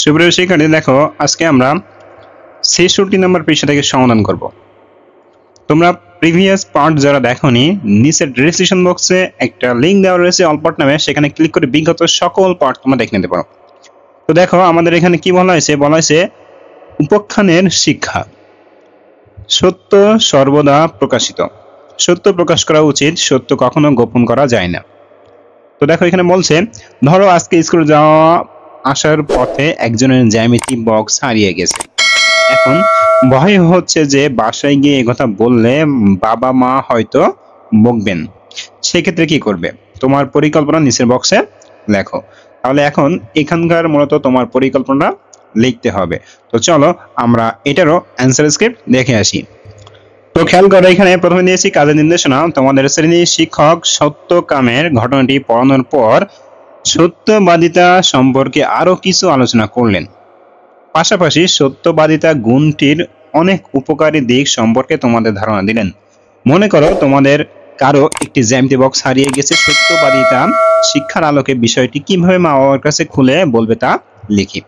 সুপ্রিয় শিক্ষার্থী, দেখো আজকে আমরা ৬৬ নম্বর পৃষ্ঠা থেকে সমাধান করব। তোমরা প্রিভিয়াস পার্ট যারা দেখোনি, নিচের ডেসক্রিপশন বক্সে একটা লিংক দেওয়া রয়েছে অল পার্ট নামে, সেখানে ক্লিক করে বিগত সকল পার্ট তোমরা দেখে নিতে পারো। তো দেখো আমাদের এখানে কি বলা হয়েছে উপাখ্যানের শিক্ষা। সত্য সর্বদা প্রকাশিত, সত্য প্রকাশ করা উচিত, সত্য কখনো গোপন করা যায় না। তো দেখো এখানে বলছে, ধরো আজকে স্কুল যাওয়া আসার পথে একজনের জ্যামিতি বক্স হারিয়ে গেছে। এখন ভয় হচ্ছে যে বাসায় গিয়ে একথা বললে বাবা মা হয়তো বকবেন। সেক্ষেত্রে কি করবে? তোমার পরিকল্পনা নিচের বক্সে লেখো। তাহলে এখন এখানকার মূলত তোমার পরিকল্পনা লিখতে হবে। তো চলো আমরা এটারও অ্যান্সার স্ক্রিপ্ট দেখে আসি। তো খেয়াল করো, এখানে প্রথমে দিয়েছি কাজের নির্দেশনা। তোমাদের শ্রেণীর শিক্ষক সত্যকামের ঘটনাটি পড়ানোর পর সত্যবাদিতা সম্পর্কে আরো কিছু আলোচনা করলেন। পাশাপাশি সত্যবাদিতা গুণটির অনেক উপকারী দিক সম্পর্কে তোমাদের ধারণা দিলেন। মনে করো তোমাদের কারো একটি জ্যামিতি বক্স হারিয়ে গেছে। সত্যবাদিতা শিক্ষার আলোকে বিষয়টি কিভাবে মা বাবার কাছে খুলে বলবে তা লিখি।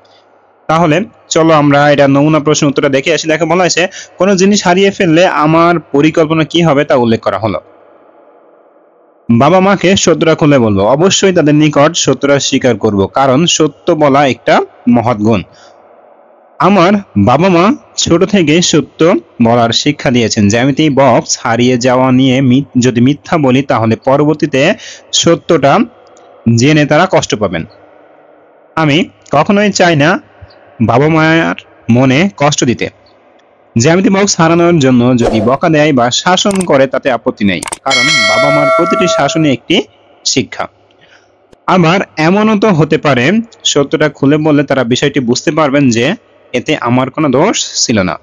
তাহলে চলো আমরা এটা নমুনা প্রশ্ন উত্তরটা দেখে আসি। দেখো বলা হয়েছে, কোনো জিনিস হারিয়ে ফেললে আমার পরিকল্পনা কি হবে তা উল্লেখ করা হলো। বাবা মাকে সত্যটা খুলে বলবো, অবশ্যই তাদের নিকট সত্যটা স্বীকার করব, কারণ সত্য বলা একটা মহৎ গুণ। আমার বাবা মা ছোট থেকে সত্য বলার শিক্ষা দিয়েছেন। জ্যামিতি বক্স হারিয়ে যাওয়া নিয়ে যদি মিথ্যা বলি তাহলে পরবর্তীতে সত্যটা জেনে তারা কষ্ট পাবেন। আমি কখনোই চাই না বাবা মায়ের মনে কষ্ট দিতে। জ্যামিতি বক্স হারানোর জন্য যদি বকা দেয় বা শাসন করে তাতে আপত্তি নেই, কারণ বাবা মার প্রতিটি শাসনই একটি শিক্ষা। আবার এমনও তো হতে পারে সত্যটা খুলে বললে তারা বিষয়টি বুঝতে পারবেন যে এতে আমার কোনো দোষ ছিল না,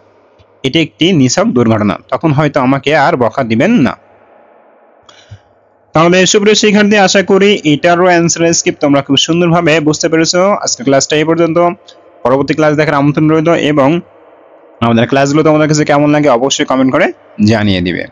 এটি একটি নিছক দুর্ঘটনা, তখন হয়তো আমাকে আর বকা দিবেন না। তাহলে সুপ্রিয় শিক্ষার্থী, আশা করি এটারও অ্যান্সার স্ক্রিপ্ট তোমরা খুব সুন্দরভাবে বুঝতে পেরেছো। আজকের ক্লাসটা এই পর্যন্ত। পরবর্তী ক্লাস দেখার আমন্ত্রণ রইল এবং আমাদের ক্লাসগুলো তোমাদের কাছে কেমন লাগে অবশ্যই কমেন্ট করে জানিয়ে দিবে।